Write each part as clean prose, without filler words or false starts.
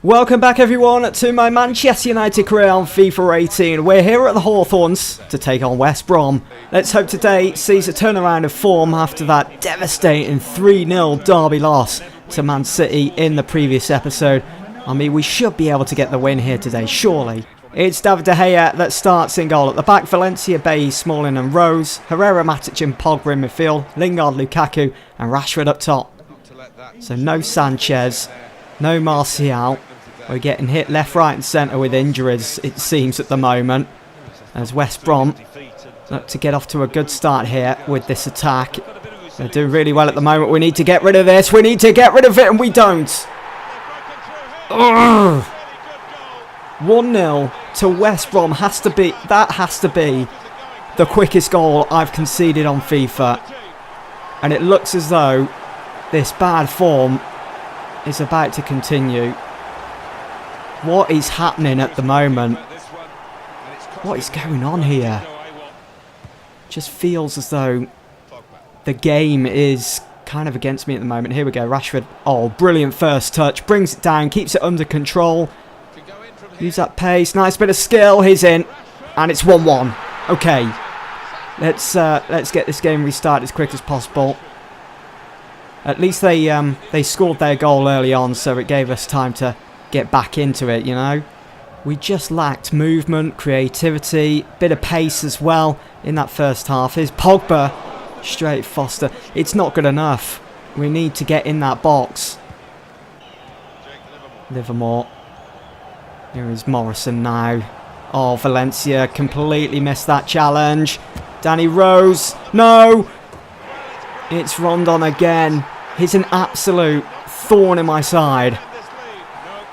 Welcome back everyone to my Manchester United career on FIFA 18. We're here at the Hawthorns to take on West Brom. Let's hope today sees a turnaround of form after that devastating 3-0 derby loss to Man City in the previous episode. I mean, we should be able to get the win here today, surely. It's David De Gea that starts in goal. At the back, Valencia, Bailly, Smalling and Rose, Herrera, Matic and Pogba in midfield, Lingard, Lukaku and Rashford up top. So no Sanchez, no Martial. We're getting hit left, right and centre with injuries, it seems, at the moment. As West Brom look to get off to a good start here with this attack. They're doing really well at the moment. We need to get rid of this. We need to get rid of it and we don't. 1-0 to West Brom has to be the quickest goal I've conceded on FIFA. And it looks as though this bad form is about to continue. What is happening at the moment? What is going on here? Just feels as though the game is kind of against me at the moment. Here we go, Rashford. Oh, brilliant first touch. Brings it down, keeps it under control. Use that pace. Nice bit of skill. He's in. And it's 1-1. Okay. Let's get this game restarted as quick as possible. At least they scored their goal early on, so it gave us time to get back into it, you know. We just lacked movement, creativity, bit of pace as well in that first half. Here's Pogba, straight Foster. It's not good enough. We need to get in that box. Livermore. Here is Morrison now. Oh, Valencia completely missed that challenge. Danny Rose. No! It's Rondon again. He's an absolute thorn in my side.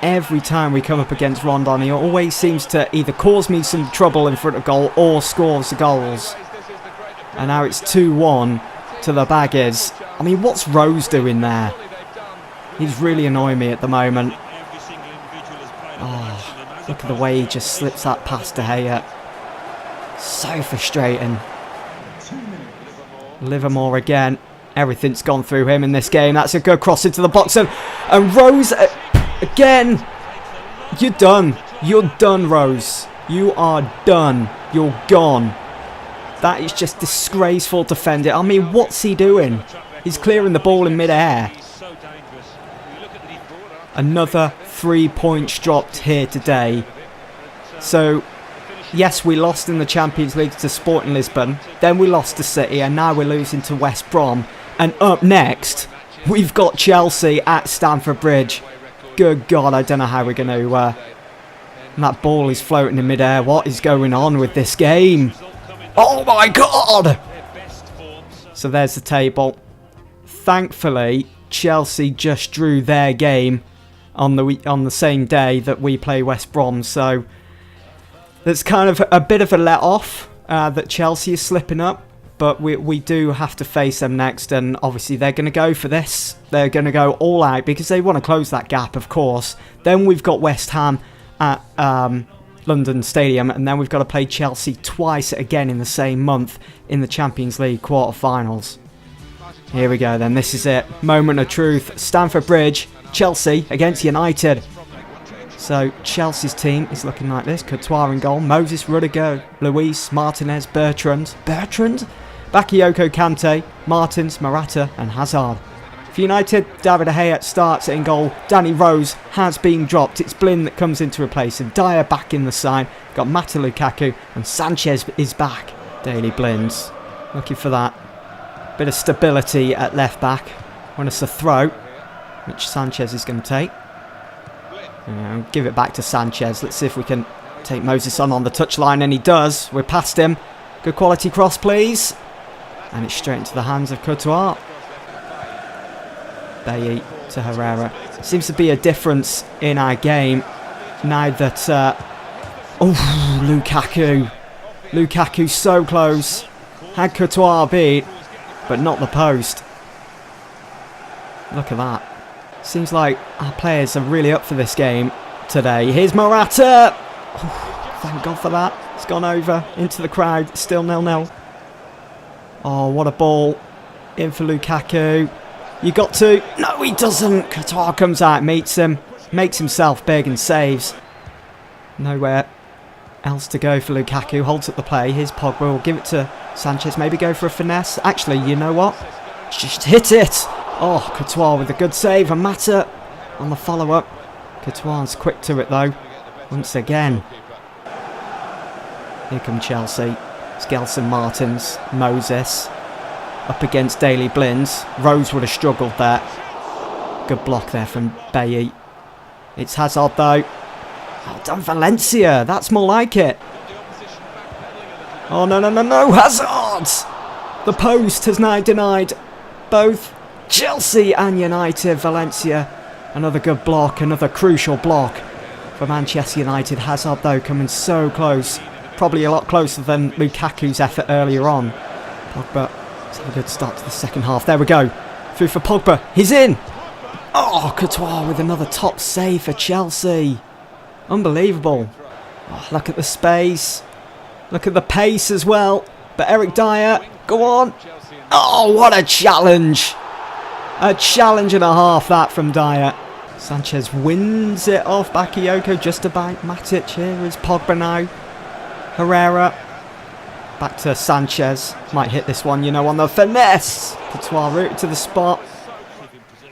Every time we come up against Rondon, he always seems to either cause me some trouble in front of goal or scores the goals. And now it's 2-1 to the Baggies. I mean, what's Rose doing there? He's really annoying me at the moment. Oh, look at the way he just slips that past De Gea. So frustrating. Livermore again. Everything's gone through him in this game. That's a good cross into the box. And Rose... again, you're done. You're done, Rose. You are done. You're gone. That is just disgraceful defending. I mean, what's he doing? He's clearing the ball in mid-air. Another 3 points dropped here today. So, yes, we lost in the Champions League to Sporting Lisbon. Then we lost to City, and now we're losing to West Brom. And up next, we've got Chelsea at Stamford Bridge. Good God, I don't know how we're going to... that ball is floating in midair. What is going on with this game? Oh my God! So there's the table. Thankfully, Chelsea just drew their game on the same day that we play West Brom. So that's kind of a bit of a let-off that Chelsea is slipping up. But we do have to face them next, and obviously they're going to go for this. They're going to go all out because they want to close that gap, of course. Then we've got West Ham at London Stadium, and then we've got to play Chelsea twice again in the same month in the Champions League quarter-finals. Here we go then, this is it. Moment of truth. Stamford Bridge, Chelsea against United. So Chelsea's team is looking like this. Courtois in goal, Moses, Rudiger, Luis, Martinez, Bertrand? Bakayoko, Kante, Martins, Morata and Hazard. For United, David De Gea starts in goal. Danny Rose has been dropped. It's Blin that comes in to replace him. Dyer back in the side. Got Mata Lukaku and Sanchez is back. Daily Blins looking for that bit of stability at left back. When it's a throw, which Sanchez is going to take. Give it back to Sanchez. Let's see if we can take Moses on the touchline, and he does. We're past him. Good quality cross, please. And it's straight into the hands of Courtois. Bailly to Herrera. Seems to be a difference in our game now that... Lukaku. Lukaku so close. Had Courtois beat, but not the post. Look at that. Seems like our players are really up for this game today. Here's Morata. Thank God for that. It's gone over into the crowd. Still 0-0. Oh, what a ball. In for Lukaku. You got to... No, he doesn't. Qatar comes out, meets him. makes himself big and saves. Nowhere else to go for Lukaku. Holds up the play. Here's Pogba. Will give it to Sanchez. Maybe go for a finesse. Actually, you know what? Just hit it. Oh, Courtois with a good save. And Mata on the follow-up. Courtois quick to it, though. Once again. Here come Chelsea. It's Gelson Martins. Moses. Up against Daley Blind. Rose would have struggled there. Good block there from Bailly. It's Hazard, though. Oh, done Valencia. That's more like it. Oh, no, no, no, no. Hazard! The post has now denied both Chelsea and United. Valencia, another good block. Another crucial block for Manchester United. Hazard, though, coming so close. Probably a lot closer than Lukaku's effort earlier on. Pogba, let's have a good start to the second half. There we go. Through for Pogba. He's in. Oh, Courtois with another top save for Chelsea. Unbelievable. Oh, look at the space. Look at the pace as well. But Eric Dyer, go on. Oh, what a challenge. A challenge and a half that from Dyer. Sanchez wins it off Bakayoko just about. Matic, here is Pogba now. Herrera. Back to Sanchez. Might hit this one, you know, on the finesse. Courtois route to the spot.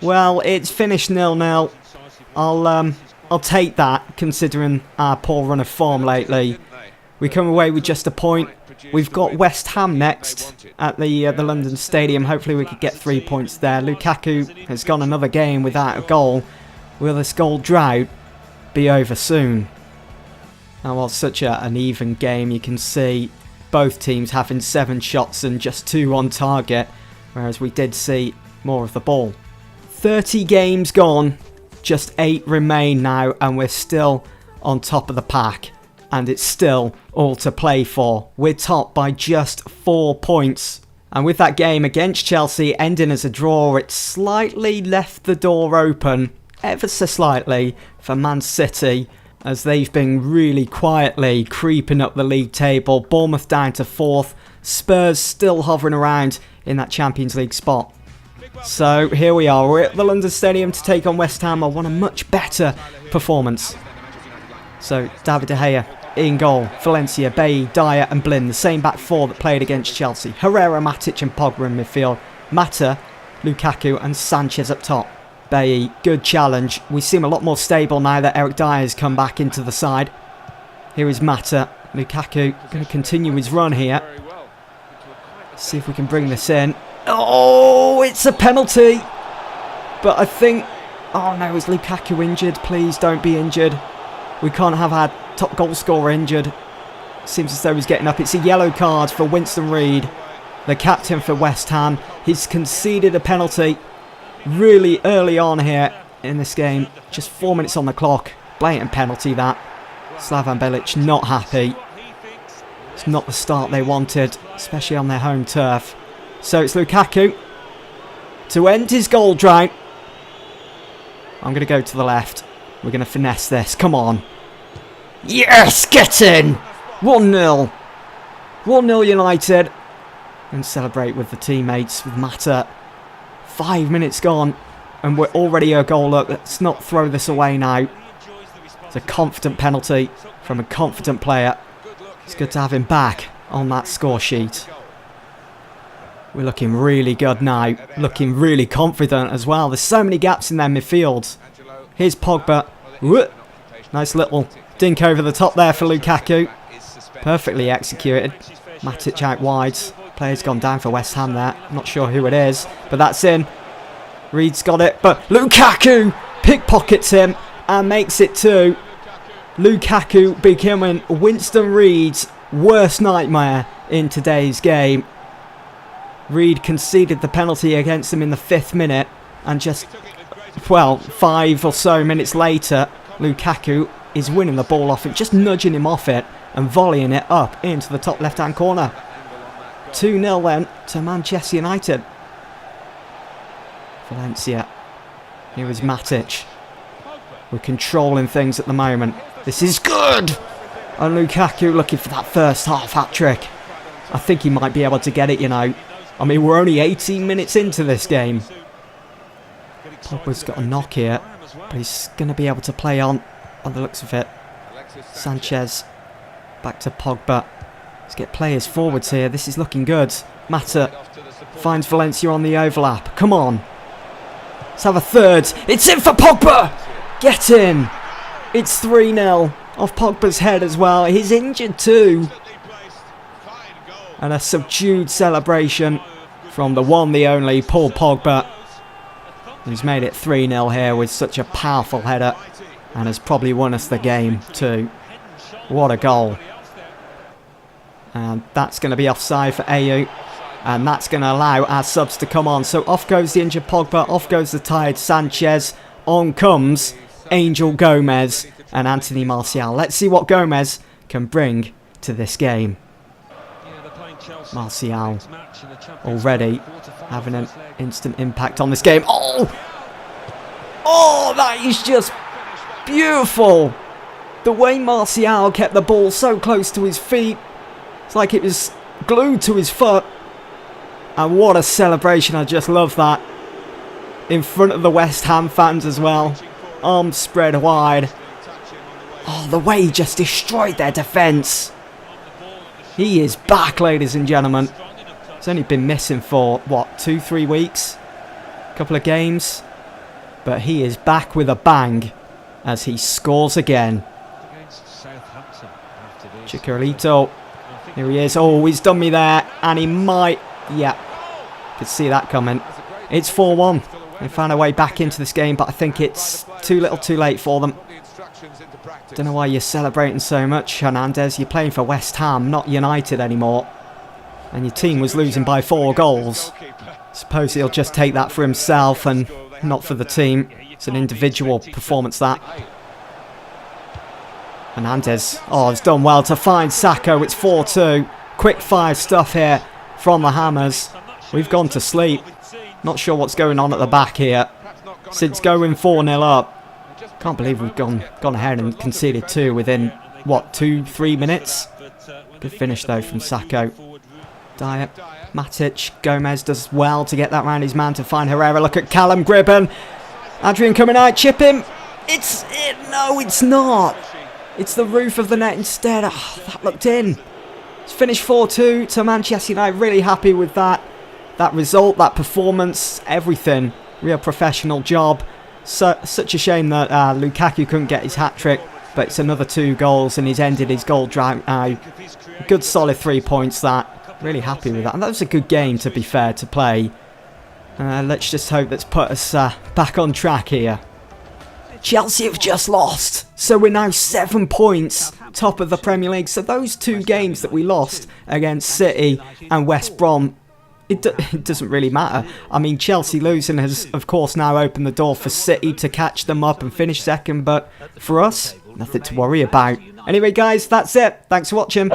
Well, it's finished 0-0. I'll take that, considering our poor run of form lately. We come away with just a point. We've got West Ham next at the London Stadium. Hopefully we could get 3 points there. Lukaku has gone another game without a goal. Will this goal drought be over soon? Now, while such an even game, you can see both teams having 7 shots and just 2 on target, whereas we did see more of the ball. 30 games gone. Just 8 remain now, and we're still on top of the pack. And it's still all to play for. We're top by just 4 points. And with that game against Chelsea ending as a draw, it slightly left the door open, ever so slightly, for Man City, as they've been really quietly creeping up the league table. Bournemouth down to 4th. Spurs still hovering around in that Champions League spot. So here we are, we're at the London Stadium to take on West Ham. I want a much better performance. So David De Gea in goal, Valencia, Bailly, Dyer and Blind, the same back 4 that played against Chelsea. Herrera, Matic and Pogba in midfield. Mata, Lukaku and Sanchez up top. Bailly, good challenge. We seem a lot more stable now that Eric Dyer has come back into the side. Here is Mata. Lukaku going to continue his run here. See if we can bring this in. Oh, it's a penalty. But I think... Oh no, is Lukaku injured? Please don't be injured. We can't have our top goal scorer injured. Seems as though he's getting up. It's a yellow card for Winston Reid, the captain for West Ham. He's conceded a penalty really early on here in this game. Just 4 minutes on the clock. Blatant penalty that. Slavan Bilic not happy. It's not the start they wanted, especially on their home turf. So it's Lukaku to end his goal drought. I'm going to go to the left. We're going to finesse this. Come on. Yes, get in. 1-0. 1-0 United. And celebrate with the teammates, with Mata. 5 minutes gone. And we're already a goal up. Let's not throw this away now. It's a confident penalty from a confident player. It's good to have him back on that score sheet. We're looking really good now. Looking really confident as well. There's so many gaps in their midfield. Here's Pogba. Nice little dink over the top there for Lukaku. Perfectly executed. Matic out wide. Player's gone down for West Ham there. I'm not sure who it is, but that's in. Reid's got it, but Lukaku pickpockets him and makes it 2. Lukaku becoming Winston Reid's worst nightmare in today's game. Reid conceded the penalty against him in the 5th minute, and just, well, 5 or so minutes later, Lukaku is winning the ball off it, just nudging him off it and volleying it up into the top left-hand corner. 2-0 then to Manchester United. Valencia. Here is Matic. We're controlling things at the moment. This is good! And Lukaku looking for that first half hat-trick. I think he might be able to get it, you know. I mean, we're only 18 minutes into this game. Pogba's got a knock here. But he's going to be able to play on the looks of it. Sanchez back to Pogba. Let's get players forwards here. This is looking good. Mata finds Valencia on the overlap. Come on. Let's have a third. It's in for Pogba. Get in. It's 3-0 off Pogba's head as well. He's injured too. And a subdued celebration from the one, the only, Paul Pogba. He's made it 3-0 here with such a powerful header. And has probably won us the game too. What a goal. And that's going to be offside for Ayew. And that's going to allow our subs to come on. So off goes the injured Pogba. Off goes the tired Sanchez. On comes Angel Gomez and Anthony Martial. Let's see what Gomez can bring to this game. Martial already having an instant impact on this game. Oh! Oh, that is just beautiful. The way Martial kept the ball so close to his feet. It's like it was glued to his foot. And what a celebration. I just love that. In front of the West Ham fans as well. Arms spread wide. Oh, the way he just destroyed their defence. He is back, ladies and gentlemen. He's only been missing for, what, 2-3 weeks? A couple of games. But he is back with a bang as he scores again. Chicharito. Here he is. Oh, he's done me there. And he might... Yeah. Could see that coming. It's 4-1. They found a way back into this game, but I think it's too little too late for them. Don't know why you're celebrating so much, Hernandez. You're playing for West Ham, not United anymore. And your team was losing by 4 goals. Suppose he'll just take that for himself and not for the team. It's an individual performance, that. Hernandez, oh, has done well to find Sacco. It's 4-2. Quick fire stuff here from the Hammers. We've gone to sleep. Not sure what's going on at the back here. Since going 4-0 up. Can't believe we've gone ahead and conceded 2 within, what, 2-3 minutes? Good finish though from Sacco. Dyer, Matic, Gomez does well to get that round his man to find Herrera. Look at Callum Gribben. Adrian coming out, chip him. No, it's not. It's the roof of the net instead. Oh, that looked in. It's finished 4-2 to Manchester United. Really happy with that. That result, that performance, everything. Real professional job. Such a shame that Lukaku couldn't get his hat-trick. But it's another 2 goals and he's ended his goal drought now. Good solid 3 points, that. Really happy with that. And that was a good game, to be fair, to play. Let's just hope that's put us back on track here. Chelsea have just lost. So we're now 7 points top of the Premier League. So those 2 games that we lost against City and West Brom, it doesn't really matter. I mean, Chelsea losing has, of course, now opened the door for City to catch them up and finish second. But for us, nothing to worry about. Anyway, guys, that's it. Thanks for watching.